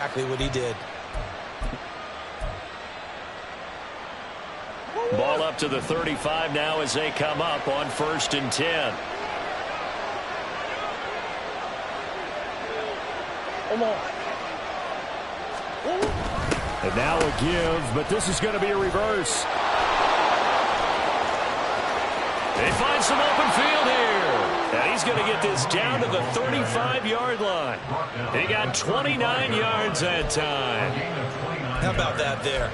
Exactly what he did. Ball up to the 35 now as they come up on 1st and 10. And now a give, but this is going to be a reverse. They find some open field here. And he's going to get this down to the 35-yard line. He got 29 yards that time. How about that there?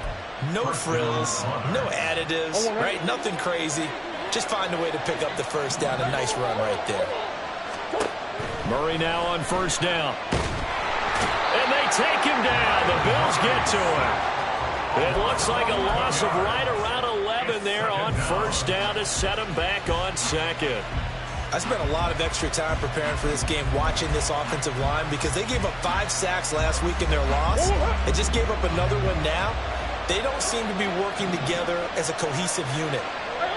No frills, no additives, right? Nothing crazy. Just find a way to pick up the first down. A nice run right there. Murray now on 1st down. And they take him down. The Bills get to him. It looks like a loss of right around 11 there on 1st down to set him back on 2nd. I spent a lot of extra time preparing for this game watching this offensive line because they gave up 5 sacks last week in their loss. They just gave up another one now. They don't seem to be working together as a cohesive unit.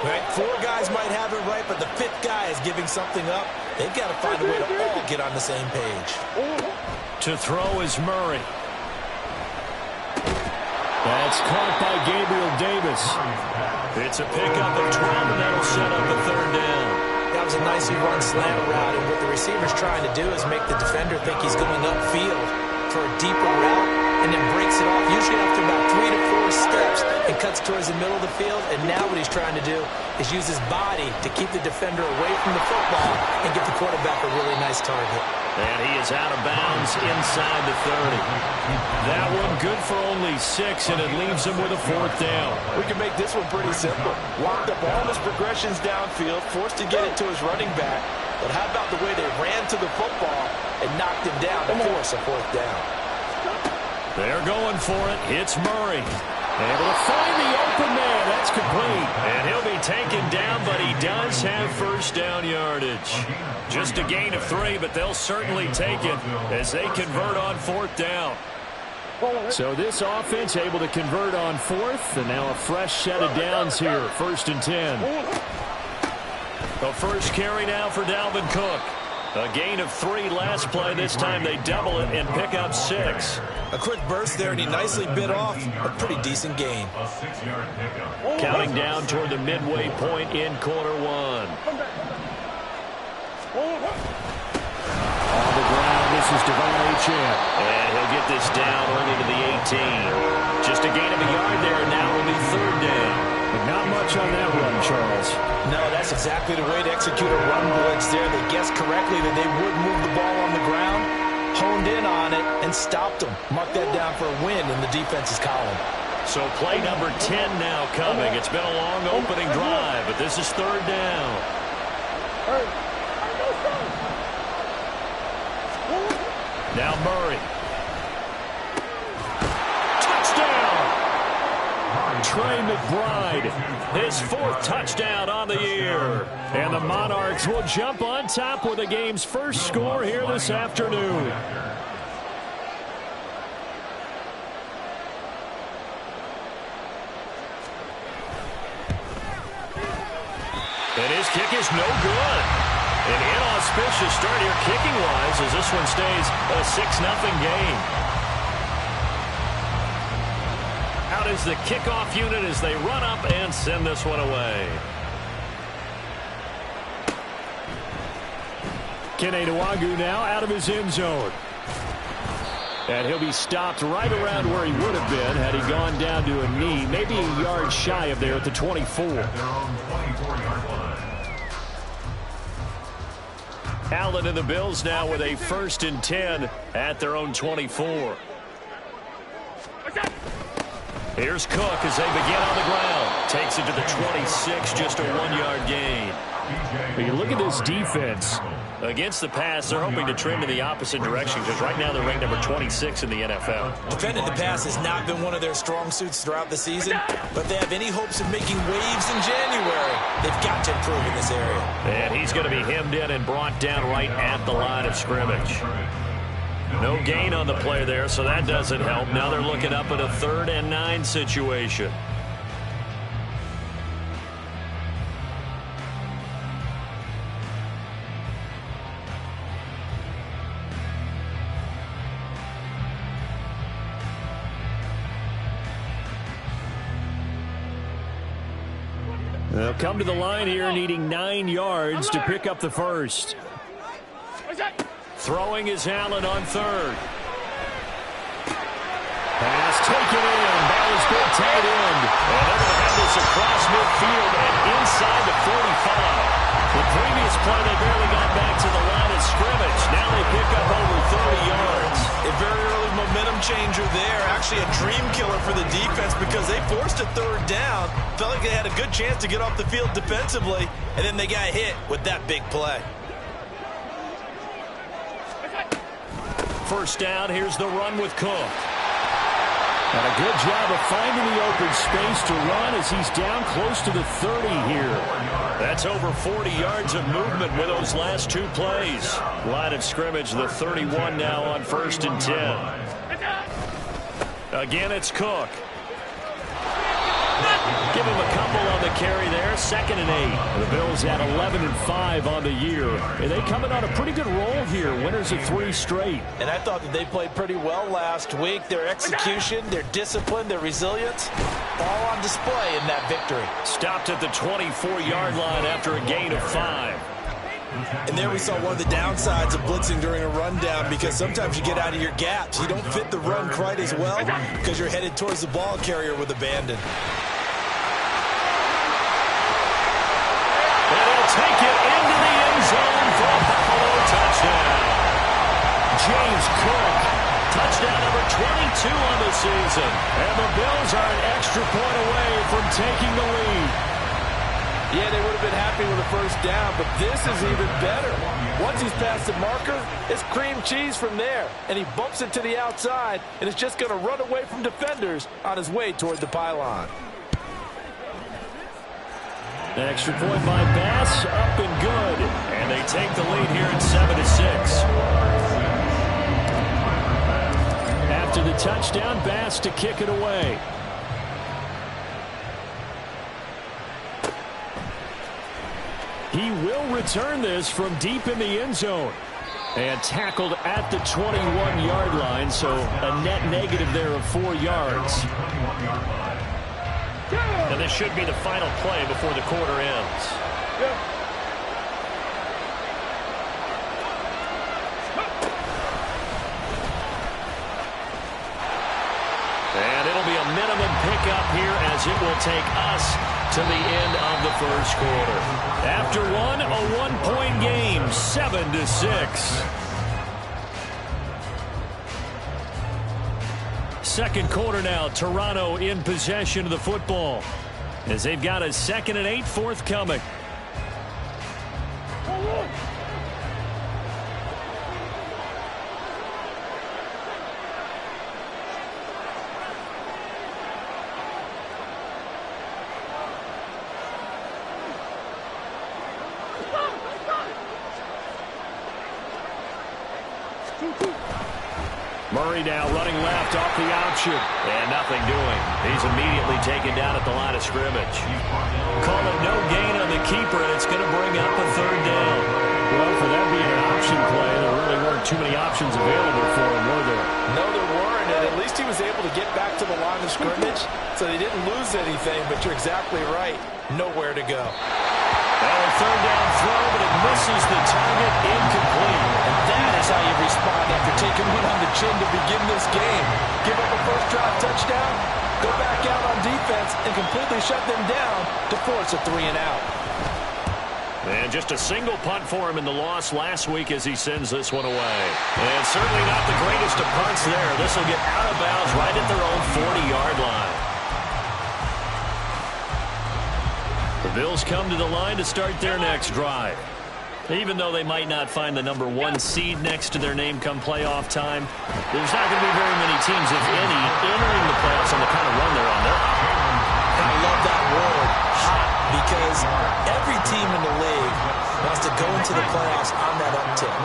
Right? 4 guys might have it right, but the 5th guy is giving something up. They've got to find a way to all get on the same page. To throw is Murray. That's caught by Gabriel Davis. It's a pickup of 12, and that'll set up a 3rd down. That was a nicely run slant route, and what the receiver's trying to do is make the defender think he's going upfield for a deeper route, and then breaks it off, usually after about 3 to 4 steps, and cuts towards the middle of the field. And now what he's trying to do is use his body to keep the defender away from the football and give the quarterback a really nice target. And he is out of bounds inside the 30. That one good for only 6, and it leaves him with a 4th down. We can make this one pretty simple. Locked up all his progressions downfield, forced to get it to his running back. But how about the way they ran to the football and knocked him down to force a 4th down? They're going for it. It's Murray. Able to find the open man. That's complete. And he'll be taken down, but he does have 1st down yardage. Just a gain of 3, but they'll certainly take it as they convert on 4th down. So this offense able to convert on 4th, and now a fresh set of downs here. 1st and 10. The first carry now for Dalvin Cook. A gain of 3 last play. This time they double it and pick up 6. A quick burst there, and he nicely bit off a pretty decent gain. Counting down toward the midway point in quarter 1. On the ground, this is Devon Achane. And he'll get this down only to the 18. Just a gain of a yard there. Now will be 3rd down. But not much on that run, Charles. No, that's exactly the way to execute a run blitz there. They guessed correctly that they would move the ball on the ground, honed in on it, and stopped them. Mark that down for a win in the defense's column. So play number 10 now coming. It's been a long opening drive, but this is 3rd down. Now Murray. Trey McBride, his 4th touchdown on the year. And the Monarchs will jump on top with the game's first score here this afternoon. And his kick is no good. An inauspicious start here kicking-wise as this one stays a 6-0 game. Out is the kickoff unit as they run up and send this one away. Kene Nwangwu now out of his end zone. And he'll be stopped right around where he would have been had he gone down to a knee, maybe a yard shy of there at the 24. Allen and the Bills now with a 1st and 10 at their own 24. Here's Cook as they begin on the ground. Takes it to the 26, just a 1-yard gain. But you look at this defense. Against the pass, they're hoping to trend in the opposite direction because right now they're ranked number 26 in the NFL. Defending the pass has not been one of their strong suits throughout the season, but if they have any hopes of making waves in January, they've got to improve in this area. And he's going to be hemmed in and brought down right at the line of scrimmage. No gain on the play there, so that doesn't help. Now they're looking up at a 3rd and 9 situation. They'll come to the line here needing 9 yards to pick up the first. Throwing is Allen on third. Pass taken in. That was good tight end. And they're going to have this across midfield and inside the 45. The previous play, they barely got back to the line of scrimmage. Now they pick up over 30 yards. A very early momentum changer there. Actually a dream killer for the defense because they forced a third down. Felt like they had a good chance to get off the field defensively, and then they got hit with that big play. First down, here's the run with Cook. And a good job of finding the open space to run as he's down close to the 30 here. That's over 40 yards of movement with those last 2 plays. Line of scrimmage, the 31 now on 1st and 10. Again, it's Cook. Give him a couple on the carry there. 2nd and 8. The Bills at 11-5 on the year. And they coming on a pretty good roll here. Winners of 3 straight. And I thought that they played pretty well last week. Their execution, their discipline, their resilience, all on display in that victory. Stopped at the 24-yard line after a gain of 5. And there we saw one of the downsides of blitzing during a rundown because sometimes you get out of your gaps. You don't fit the run quite as well because you're headed towards the ball carrier with abandon. Take it into the end zone for a Buffalo touchdown. James Cook, touchdown number 22 on the season. And the Bills are an extra point away from taking the lead. Yeah, they would have been happy with a first down, but this is even better. Once he's past the marker, it's cream cheese from there. And he bumps it to the outside, and it's just going to run away from defenders on his way toward the pylon. Extra point by Bass, up and good. And they take the lead here at 7-6. After the touchdown, Bass to kick it away. He will return this from deep in the end zone. And tackled at the 21-yard line, so a net negative there of 4 yards. And this should be the final play before the quarter ends. And it'll be a minimum pickup here as it will take us to the end of the first quarter. After one, a one-point game, 7-6. Second quarter now, Toronto in possession of the football as they've got a 2nd and 8 forthcoming. Murray now running left off the option. And nothing doing. He's immediately taken down at the line of scrimmage. Call it no gain on the keeper, and it's going to bring up a 3rd down. Well, for that being an option play, there really weren't too many options available for him, were there? No, there weren't, and at least he was able to get back to the line of scrimmage, so they didn't lose anything, but you're exactly right. Nowhere to go. Well, a 3rd down throw, but it misses the target, incomplete. And that is how you respond after taking one on the chin to begin this game. Give up a first drive touchdown, go back out on defense, and completely shut them down to force a 3 and out. And just a single punt for him in the loss last week as he sends this one away. And certainly not the greatest of punts there. This will get out of bounds right at their own 40-yard line. The Bills come to the line to start their next drive. Even though they might not find the number 1 seed next to their name come playoff time, there's not going to be very many teams, if any, entering the playoffs on the kind of run they're on. I love that word, hot, because every team in the league wants to go into the playoffs on that uptick.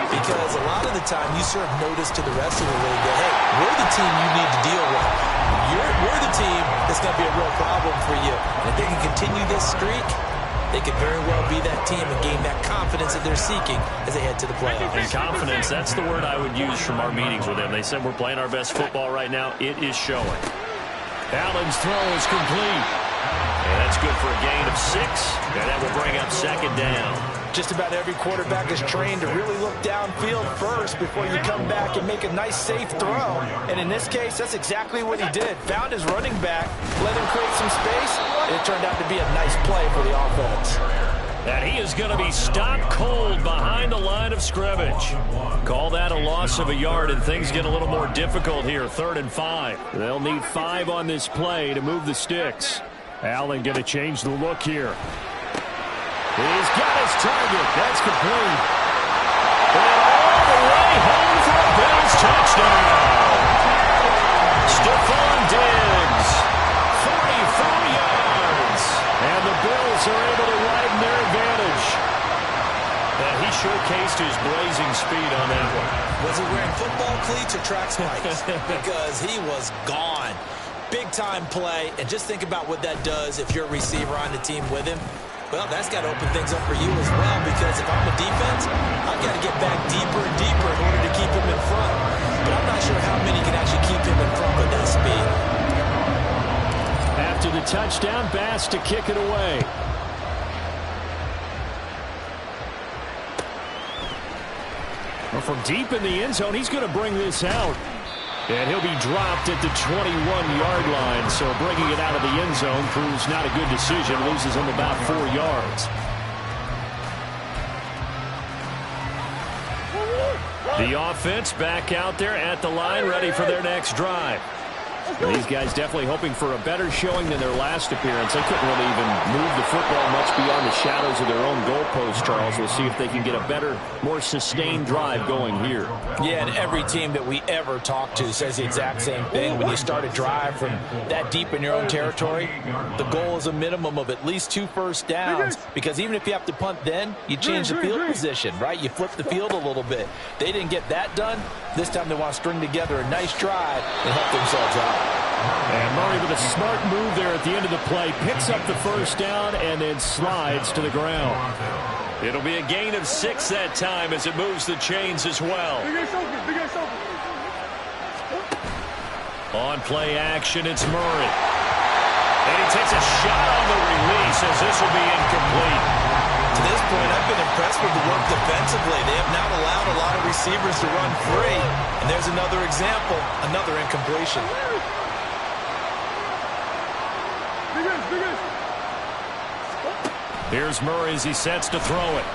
Because a lot of the time you serve notice to the rest of the league that, hey, we're the team you need to deal with. We're the team that's going to be a real problem for you. And if they can continue this streak, they could very well be that team and gain that confidence that they're seeking as they head to the playoffs. And confidence, that's the word I would use from our meetings with them. They said we're playing our best football right now. It is showing. Allen's throw is complete. And that's good for a gain of 6, and that will bring up 2nd down. Just about every quarterback is trained to really look downfield first before you come back and make a nice, safe throw. And in this case, that's exactly what he did. Found his running back, let him create some space, and it turned out to be a nice play for the offense. And he is going to be stopped cold behind the line of scrimmage. Call that a loss of a yard, and things get a little more difficult here. 3rd and 5. They'll need 5 on this play to move the sticks. Allen going to change the look here. He's got his target. That's complete. And all the way home for a Bills touchdown. Stephon Diggs, 44 yards. And the Bills are able to widen their advantage. And he showcased his blazing speed on that one. Was he wearing football cleats or track spikes? Because he was gone. Big-time play. And just think about what that does if you're a receiver on the team with him. Well, that's got to open things up for you as well, because if I'm a defense, I've got to get back deeper and deeper in order to keep him in front. But I'm not sure how many can actually keep him in front with that speed. After the touchdown, Bass to kick it away. Well, from deep in the end zone, he's going to bring this out. And he'll be dropped at the 21-yard line, so bringing it out of the end zone proves not a good decision. Loses him about 4 yards. The offense back out there at the line, ready for their next drive. And these guys definitely hoping for a better showing than their last appearance. They couldn't really even move the football much beyond the shadows of their own goalpost, Charles. We'll see if they can get a better, more sustained drive going here. Yeah, and every team that we ever talk to says the exact same thing. When you start a drive from that deep in your own territory, the goal is a minimum of at least 2 first downs, because even if you have to punt then, you change the field position, right? You flip the field a little bit. They didn't get that done. This time they want to string together a nice drive and help themselves out. And Murray with a smart move there at the end of the play. Picks up the first down and then slides to the ground. It'll be a gain of 6 that time as it moves the chains as well. On play action, it's Murray. And he takes a shot on the release as this will be incomplete. To this point, I've been impressed with the work defensively. They have not allowed a lot of receivers to run free. And there's another example, another incompletion. Here's Murray as he sets to throw it.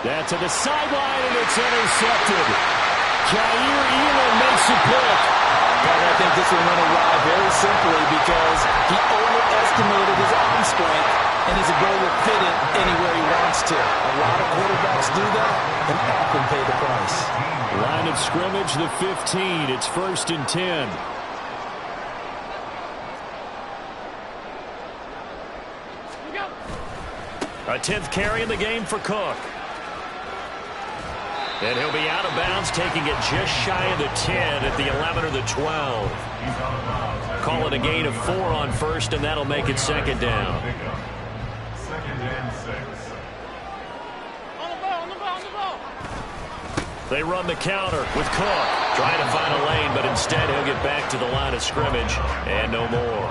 That to the sideline, and it's intercepted. Jair Elam makes a pick. But I think this will run awry very simply because he overestimated his arm strength and his ability to fit it anywhere he wants to. A lot of quarterbacks do that and often pay the price. Line of scrimmage, the 15. It's 1st and 10. A 10th carry in the game for Cook. And he'll be out of bounds, taking it just shy of the 10 at the 11 or the 12. Call it a gain of 4 on 1st, and that'll make it 2nd down. They run the counter with Cook. Trying to find a lane, but instead he'll get back to the line of scrimmage, and no more.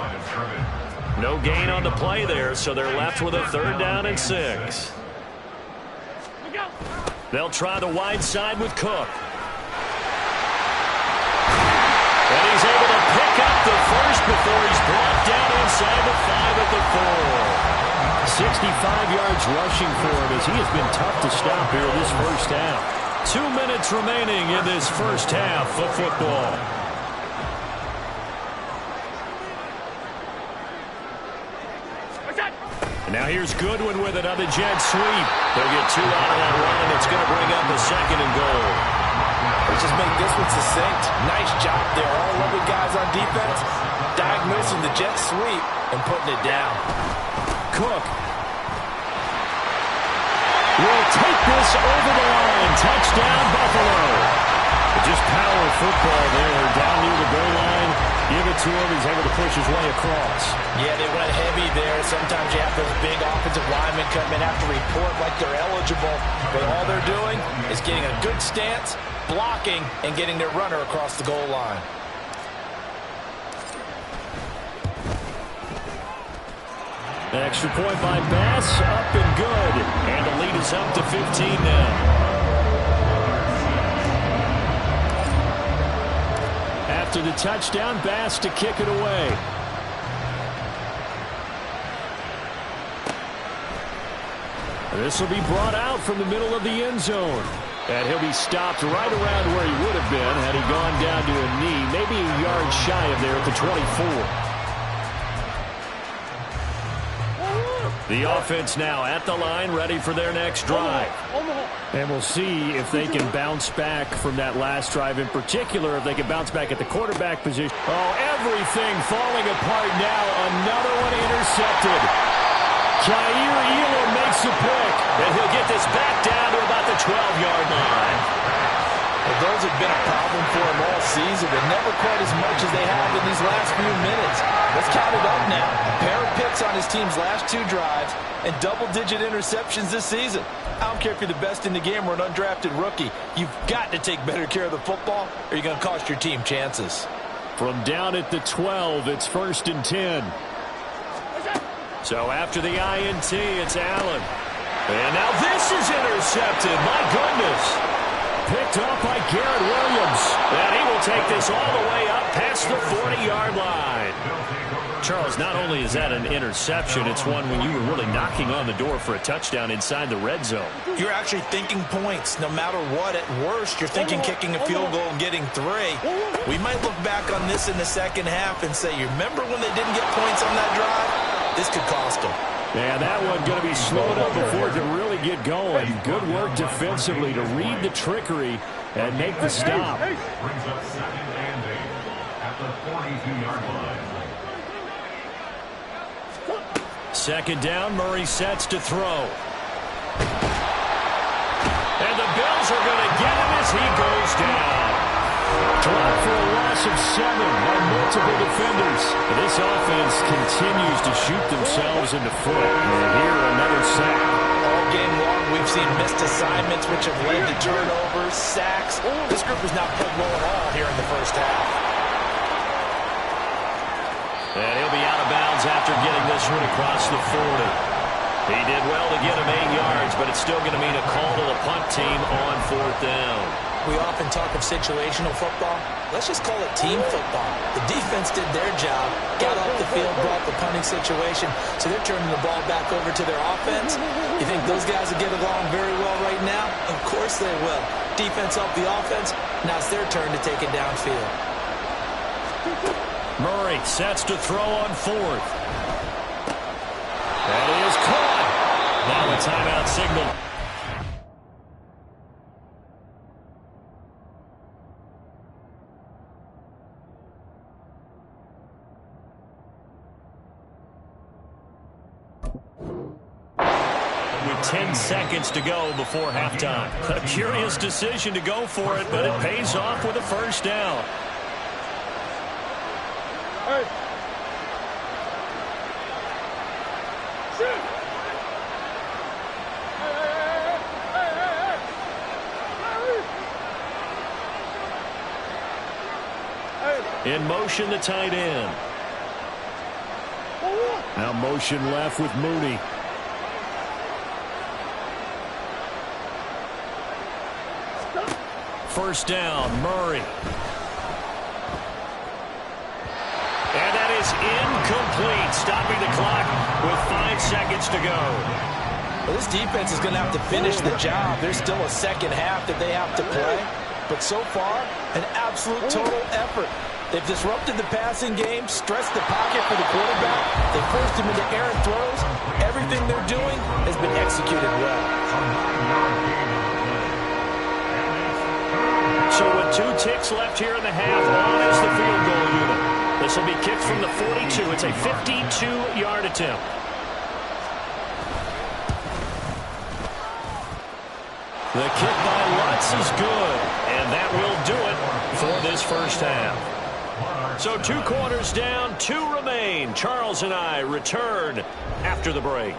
No gain on the play there, so they're left with a 3rd down and 6. They'll try the wide side with Cook. And he's able to pick up the first before he's brought down inside the 5 at the 4. 65 yards rushing for him as he has been tough to stop here this first half. 2 minutes remaining in this first half of football. And now here's Goodwin with it on the jet sweep. They'll get 2 out of that run, and it's going to bring up a 2nd and goal. They just make this one succinct. Nice job there. All 11 guys on defense diagnosing the jet sweep and putting it down. Cook will take this over the line. Touchdown, Buffalo. Just power football there down near the goal line. Give it to him. He's able to push his way across. Yeah, they went heavy there. Sometimes you have those big offensive linemen come in, have to report like they're eligible. But all they're doing is getting a good stance, blocking, and getting their runner across the goal line. Extra point by Bass, up and good. And the lead is up to 15 now. After the touchdown, Bass to kick it away. This will be brought out from the middle of the end zone. And he'll be stopped right around where he would have been had he gone down to a knee, maybe a yard shy of there at the 24. The offense now at the line, ready for their next drive. And we'll see if they can bounce back from that last drive in particular, if they can bounce back at the quarterback position. Oh, everything falling apart now. Another one intercepted. Jair Elam makes a pick, and he'll get this back down to about the 12-yard line. Well, those have been a problem for him all season, but never quite as much as they have in these last few minutes. Let's count it up now. A pair of picks on his team's last 2 drives and double-digit interceptions this season. I don't care if you're the best in the game or an undrafted rookie. You've got to take better care of the football or you're going to cost your team chances. From down at the 12, it's 1st and 10. So after the INT, it's Allen. And now this is intercepted. My goodness. Picked up by Garrett Williams. And he will take this all the way up past the 40-yard line. Charles, not only is that an interception, it's one when you were really knocking on the door for a touchdown inside the red zone. You're actually thinking points. No matter what, at worst, you're thinking kicking a field goal and getting 3. We might look back on this in the second half and say, you remember when they didn't get points on that drive? This could cost them. And that one going to be slowed up before it can really get going. Good work defensively to read the trickery and make the stop. Brings up 2nd and 8 at the 42-yard line. 2nd down, Murray sets to throw. And the Bills are going to get him as he goes down. Dropped for a loss of 7 by multiple defenders. This offense continues to shoot themselves in the foot. And here, another sack. All game long, we've seen missed assignments, which have led to turnovers, sacks. This group has not played well at all here in the first half. And he'll be out of bounds after getting this one across the 40. He did well to get him 8 yards, but it's still going to mean a call to the punt team on 4th down. We often talk of situational football. Let's just call it team football. The defense did their job, got off the field, brought the punting situation, so they're turning the ball back over to their offense. You think those guys will get along very well right now? Of course they will. Defense helped the offense. Now it's their turn to take it downfield. Murray sets to throw on 4th. That is caught. Now a timeout signal. With 10 seconds to go before halftime. A curious decision to go for it, but it pays off with a 1st down. In motion, the tight end. Now motion left with Mooney. First down, Murray. And that is incomplete, stopping the clock with 5 seconds to go. Well, this defense is going to have to finish the job. There's still a second half that they have to play. But so far, an absolute total effort. They've disrupted the passing game, stressed the pocket for the quarterback. They forced him into errant throws. Everything they're doing has been executed well. So with 2 ticks left here in the half, on is the field goal unit. This will be kicked from the 42. It's a 52-yard attempt. The kick by Lutz is good, and that will do it for this first half. So 2 quarters down, 2 remain. Charles and I return after the break.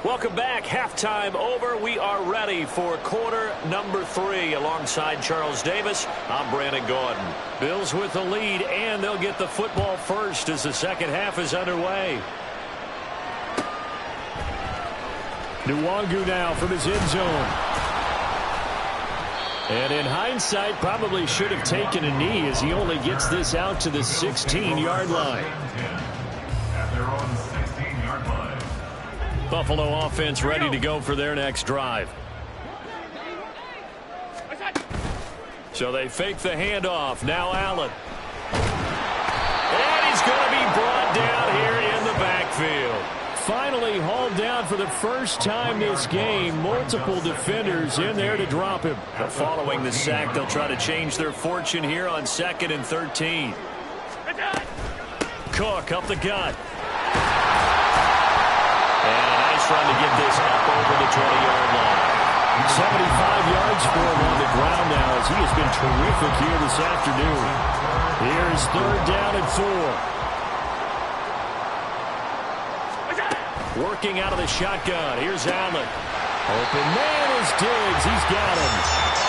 Welcome back. Halftime over. We are ready for quarter number 3. Alongside Charles Davis, I'm Brandon Gordon. Bills with the lead, and they'll get the football first as the second half is underway. Nwangu now from his end zone. And in hindsight, probably should have taken a knee as he only gets this out to the 16-yard line. At their own 16-yard line. Buffalo offense ready to go for their next drive. So they fake the handoff. Now Allen. And he's going to be brought down here in the backfield. Finally hauled down for the first time this game. Multiple defenders in there to drop him. But following the sack, they'll try to change their fortune here on 2nd and 13. Cook up the gut. And a nice run to get this up over the 20-yard line. 75 yards for him on the ground now as he has been terrific here this afternoon. Here's 3rd down and 4. Working out of the shotgun. Here's Allen. Open man is Diggs. He's got him.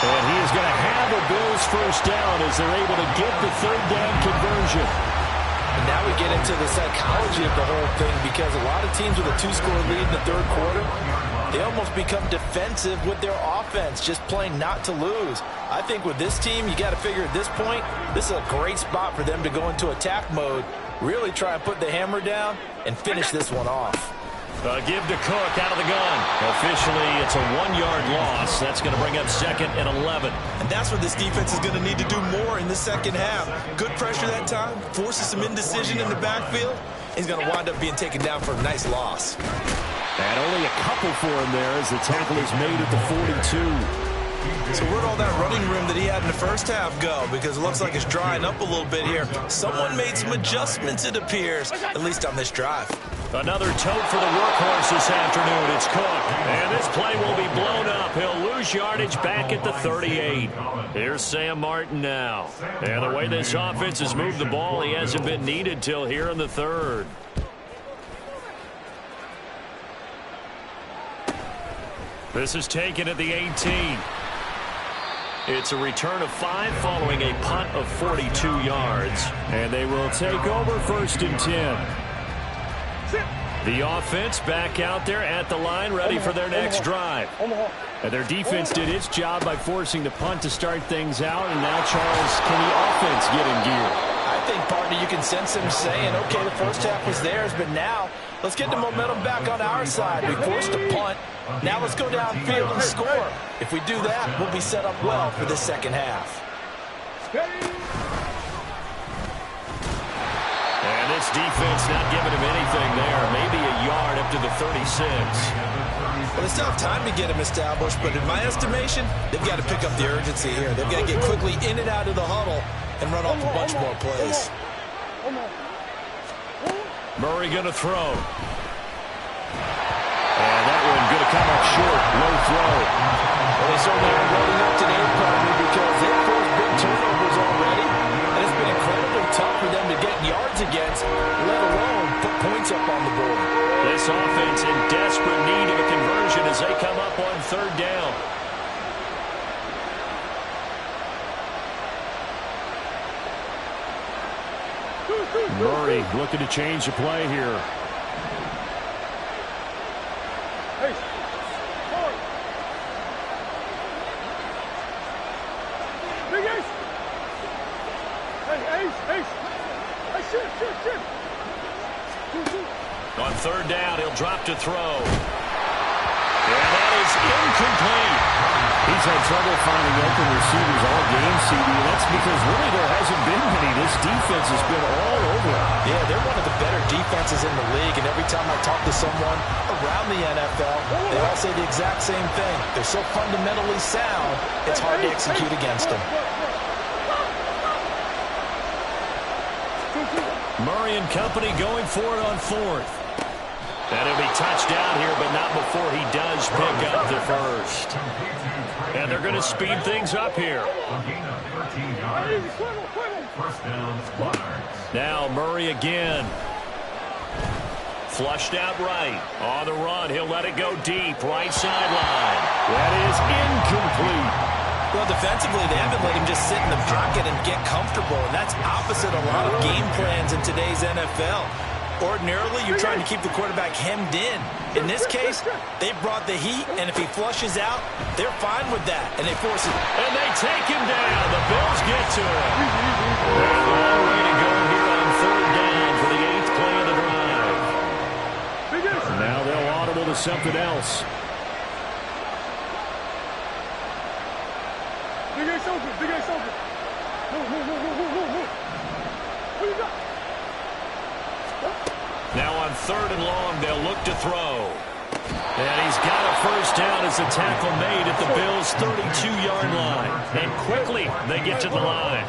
And he is going to have the Bills first down as they're able to get the 3rd down conversion. And now we get into the psychology of the whole thing, because a lot of teams with a 2-score lead in the 3rd quarter, they almost become defensive with their offense, just playing not to lose. I think with this team, you got to figure at this point, this is a great spot for them to go into attack mode, really try and put the hammer down and finish this one off. Give to Cook out of the gun. Officially, it's a 1-yard loss. That's going to bring up 2nd and 11. And that's where this defense is going to need to do more in the second half. Good pressure that time, forces some indecision in the backfield. He's going to wind up being taken down for a nice loss. And only a couple for him there as the tackle is made at the 42. So where'd all that running room that he had in the first half go? Because it looks like it's drying up a little bit here. Someone made some adjustments, it appears, at least on this drive. Another tote for the workhorse this afternoon. It's Cook. And this play will be blown up. He'll lose yardage back at the 38. Here's Sam Martin now. And the way this offense has moved the ball, he hasn't been needed till here in the 3rd. This is taken at the 18. It's a return of 5 following a punt of 42 yards. And they will take over 1st and 10. The offense back out there at the line, ready for their next drive. And their defense did its job by forcing the punt to start things out. And now, Charles, can the offense get in gear? I think, partner, you can sense them saying, okay, the first half was theirs, but now let's get the momentum back on our side. We forced a punt. Now let's go downfield and score. If we do that, we'll be set up well for the second half. And this defense not giving him anything there. Maybe a yard up to the 36. Well, it's tough time to get him established, but in my estimation, they've got to pick up the urgency here. They've got to get quickly in and out of the huddle and run off a bunch more plays. Murray going to throw. And that one going to come up short. Low throw. Well, they certainly are loading up today, partner, because they've forced big turnovers already, and it's been incredibly tough for them to get yards against, let alone put points up on the board. This offense in desperate need of a conversion as they come up on 3rd down. Murray looking to change the play here. On 3rd down, he'll drop to throw. And that is incomplete. He's had trouble finding open receivers all game, CD, and that's because really there hasn't been many. This defense has been all over him. Yeah, they're one of the better defenses in the league, and every time I talk to someone around the NFL, they all say the exact same thing. They're so fundamentally sound, it's hard to execute against them. Murray and company going for it on 4th. And he'll be touched down here, but not before he does pick up the first. And they're going to speed things up here. Now Murray again. Flushed out right. On the run, he'll let it go deep. Right sideline. That is incomplete. Well, defensively, they haven't let him just sit in the pocket and get comfortable, and that's opposite a lot of game plans in today's NFL. Ordinarily, you're trying to keep the quarterback hemmed in. In this case, they brought the heat, and if he flushes out, they're fine with that, and they force it. And they take him down. The Bills get to him. And a long way to go here on third down for the 8th play of the drive. Now they'll audible to something else. Big A's open. Big A's open. What you got? Now on third and long, they'll look to throw. And he's got a first down as the tackle made at the Bills' 32-yard line. And quickly, they get to the line.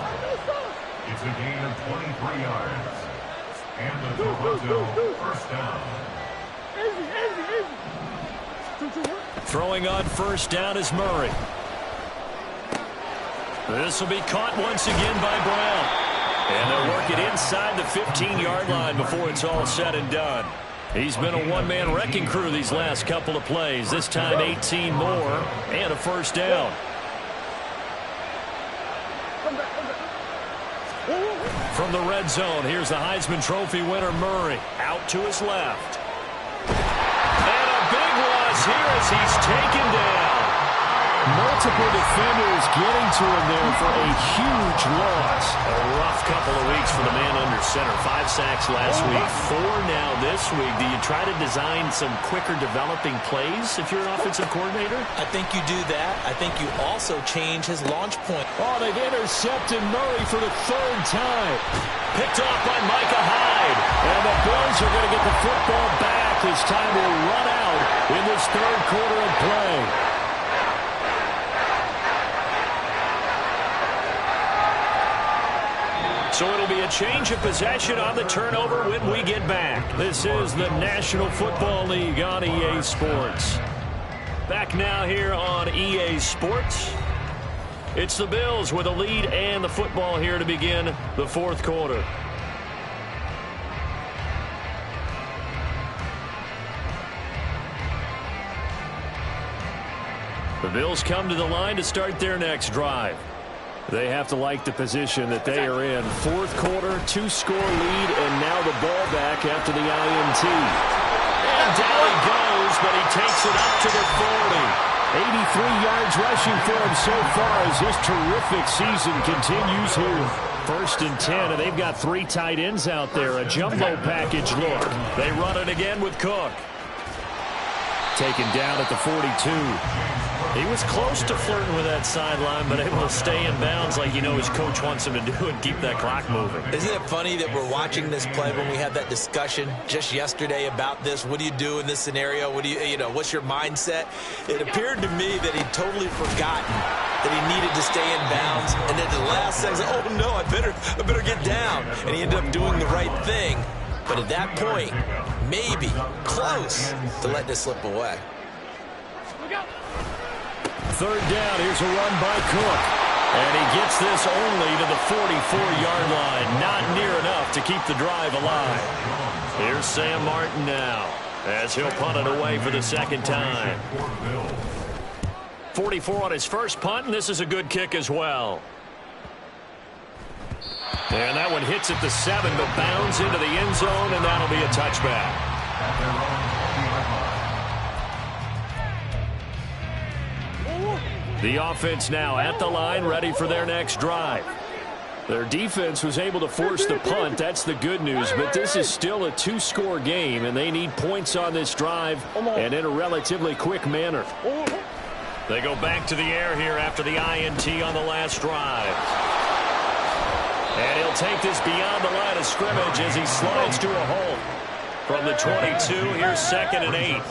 It's a gain of 23 yards. And the Toronto first down. Throwing on first down is Murray. This will be caught once again by Brown. And they'll work it inside the 15-yard line before it's all said and done. He's been a one-man wrecking crew these last couple of plays. This time 18 more and a first down. From the red zone, here's the Heisman Trophy winner Murray. Out to his left. And a big loss here as he's taken down. Multiple defenders getting to him there for a huge loss. A rough couple of weeks for the man under center. 5 sacks last week, 4 now this week. Do you try to design some quicker developing plays if you're an offensive coordinator? I think you do that. I think you also change his launch point. Oh, they've intercepted Murray for the 3rd time. Picked off by Micah Hyde. And the Bills are going to get the football back as time will run out in this 3rd quarter of play. So it'll be a change of possession on the turnover when we get back. This is the National Football League on EA Sports. Back now here on EA Sports. It's the Bills with a lead and the football here to begin the 4th quarter. The Bills come to the line to start their next drive. They have to like the position that they are in. 4th quarter, 2-score lead, and now the ball back after the INT. And down he goes, but he takes it up to the 40. 83 yards rushing for him so far as this terrific season continues here. 1st and 10, and they've got 3 tight ends out there. A jumbo package look. They run it again with Cook. Taken down at the 42. He was close to flirting with that sideline, but able to stay in bounds like you know his coach wants him to do and keep that clock moving. Isn't it funny that we're watching this play when we had that discussion just yesterday about this? What do you do in this scenario? What do you know, what's your mindset? It appeared to me that he'd totally forgotten that he needed to stay in bounds, and then the last second, oh no, I better get down. And he ended up doing the right thing. But at that point, maybe close to letting it slip away. 3rd down, here's a run by Cook. And he gets this only to the 44-yard line. Not near enough to keep the drive alive. Here's Sam Martin now as he'll punt it away for the 2nd time. 44 on his first punt, and this is a good kick as well. And that one hits at the 7, but bounds into the end zone, and that'll be a touchback. The offense now at the line, ready for their next drive. Their defense was able to force the punt. That's the good news, but this is still a 2-score game, and they need points on this drive and in a relatively quick manner. They go back to the air here after the INT on the last drive. And he'll take this beyond the line of scrimmage as he slides to a hole. From the 22, here's 2nd and 8.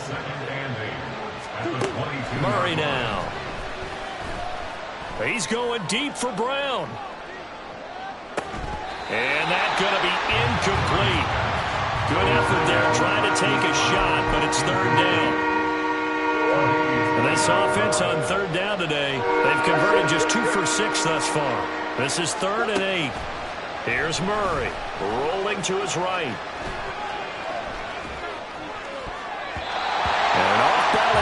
Murray now. He's going deep for Brown. And that's going to be incomplete. Good effort there trying to take a shot, but it's 3rd down. And this offense on 3rd down today, they've converted just 2 for 6 thus far. This is 3rd and 8. Here's Murray rolling to his right.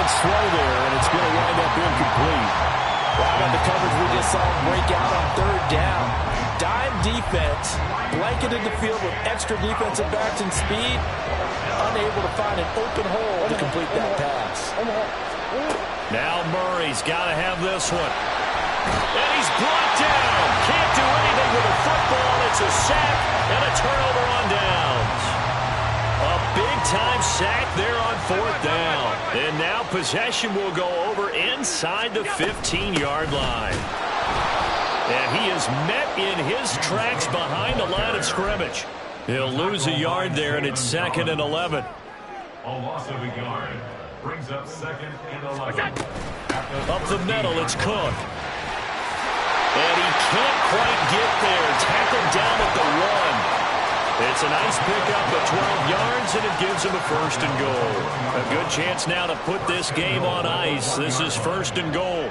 chance throw there, and it's going to wind up incomplete. Well, how about the coverage we just saw him break out on third down? Dime defense, blanketed the field with extra defensive backs and speed, unable to find an open hole to complete that pass. Now Murray's got to have this one. And he's brought down. Can't do anything with a football. It's a sack and a turnover on downs. A big-time sack there on fourth down. And now possession will go over inside the 15-yard line. And he is met in his tracks behind the line of scrimmage. He'll lose a yard there, and it's 2nd and 11. A loss of a yard brings up 2nd and 11. Up the middle, it's Cook. And he can't quite get there. Tackled down at the 1. It's a nice pickup of 12 yards, and it gives him a 1st and goal. A good chance now to put this game on ice. This is 1st and goal.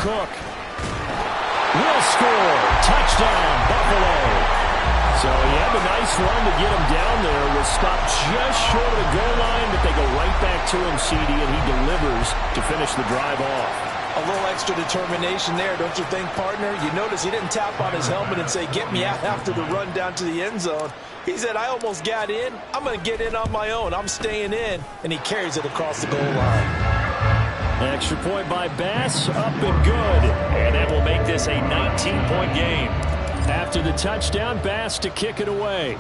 Cook will score. Touchdown, Buffalo. So he had a nice run to get him down there. Was stopped just short of the goal line, but they go right back to him, CD, and he delivers to finish the drive off. A little extra determination there, don't you think, partner? You notice he didn't tap on his helmet and say, get me out after the run down to the end zone. He said, I almost got in. I'm going to get in on my own. I'm staying in. And he carries it across the goal line. Extra point by Bass, up and good. And that will make this a 19-point game. After the touchdown, Bass to kick it away.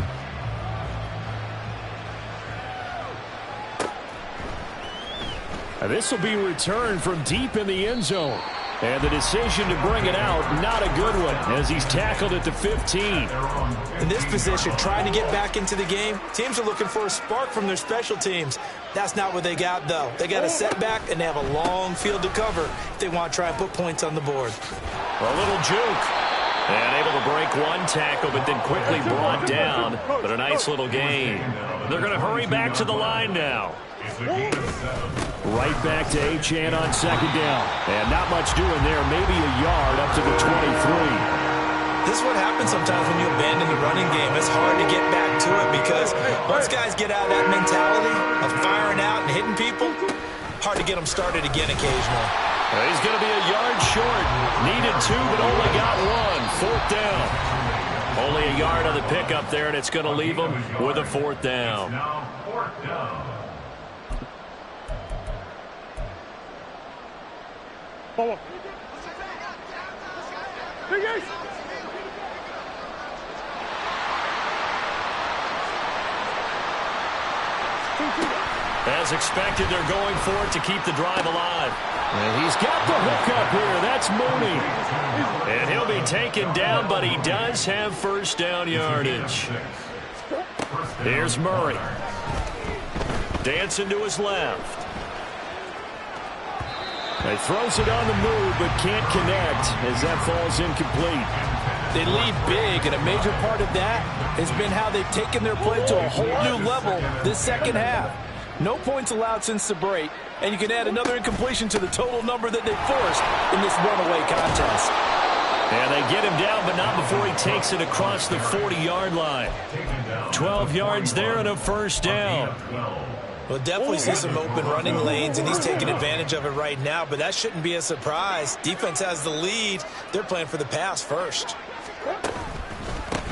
This will be returned from deep in the end zone. And the decision to bring it out, not a good one, as he's tackled at the 15. In this position, trying to get back into the game, teams are looking for a spark from their special teams. That's not what they got, though. They got a setback, and they have a long field to cover if they want to try and put points on the board. A little juke. And able to break one tackle, but then quickly brought down. But a nice little gain. They're going to hurry back to the line now. Right back to Achane on 2nd down. And not much doing there. Maybe a yard up to the 23. This is what happens sometimes when you abandon the running game. It's hard to get back to it because once guys get out of that mentality of firing out and hitting people, hard to get them started again occasionally. He's going to be a yard short. Needed 2, but only got 1. 4th down. Only a yard on the pickup there, and it's going to leave him with a 4th down. Now 4th down. Forward. Big Ace. As expected, they're going for it to keep the drive alive. And he's got the hook up here. That's Mooney. And he'll be taken down, but he does have 1st down yardage. Here's Murray. Dancing to his left. He throws it on the move, but can't connect as that falls incomplete. They lead big, and a major part of that has been how they've taken their play to a whole new level this second half. No points allowed since the break, and you can add another incompletion to the total number that they forced in this runaway contest. And they get him down, but not before he takes it across the 40-yard line. 12 yards there and a 1st down. We'll definitely see some open running lanes, and he's taking advantage of it right now, but that shouldn't be a surprise. Defense has the lead. They're playing for the pass first.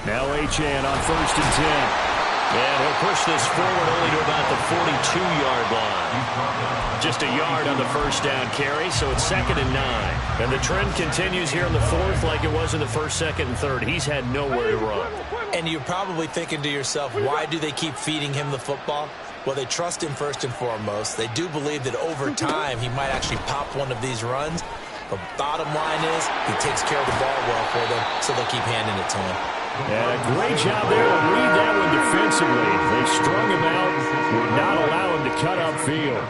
Now Achane on 1st and 10. And he'll push this forward only to about the 42-yard line. Just a yard on the 1st down carry, so it's 2nd and 9. And the trend continues here in the 4th like it was in the 1st, 2nd, and 3rd. He's had nowhere to run. And you're probably thinking to yourself, why do they keep feeding him the football? Well, they trust him first and foremost. They do believe that over time he might actually pop one of these runs. But bottom line is he takes care of the ball well for them, so they'll keep handing it to him. And a great job there to read that one defensively. They strung him out, would not allow him to cut upfield.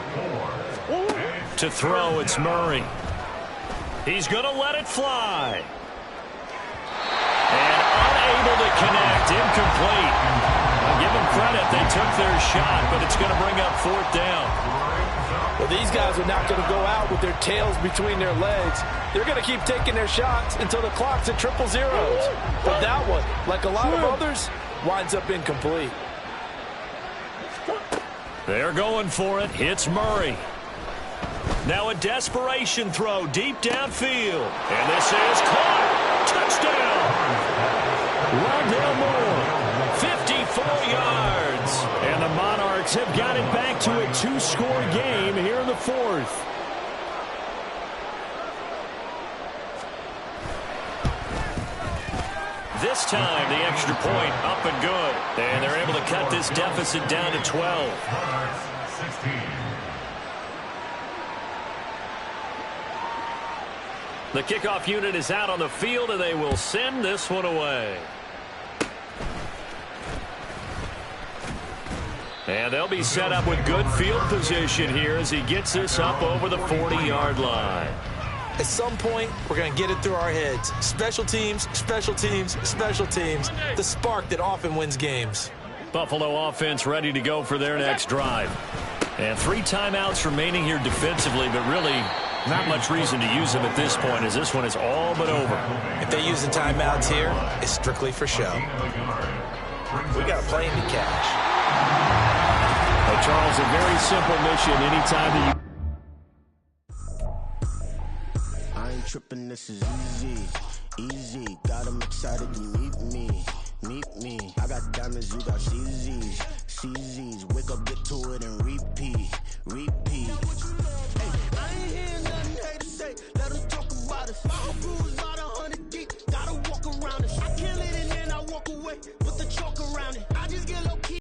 To throw, it's Murray. He's going to let it fly. And unable to connect, incomplete. I'll give them credit, they took their shot, but it's going to bring up 4th down. Well, these guys are not going to go out with their tails between their legs. They're going to keep taking their shots until the clock's at 000. But that one, like a lot of others, winds up incomplete. They're going for it. Hits Murray. Now a desperation throw deep downfield. And this is caught. Touchdown. Rondale Moore, 54 yards. And the Monarchs have got it back to a 2-score game here in the fourth. This time, the extra point up and good. And they're able to cut this deficit down to 12. 16. The kickoff unit is out on the field, and they will send this one away. And they'll be set up with good field position here as he gets this up over the 40-yard line. At some point, we're going to get it through our heads. Special teams, special teams, special teams. The spark that often wins games. Buffalo offense ready to go for their next drive. And 3 timeouts remaining here defensively, but really not much reason to use them at this point as this one is all but over. If they use the timeouts here, it's strictly for show. We got a plane to catch. But Charles, a very simple mission anytime that you... Tripping, this is easy, got them excited to meet me, I got diamonds, you got CZs, wake up, get to it and repeat,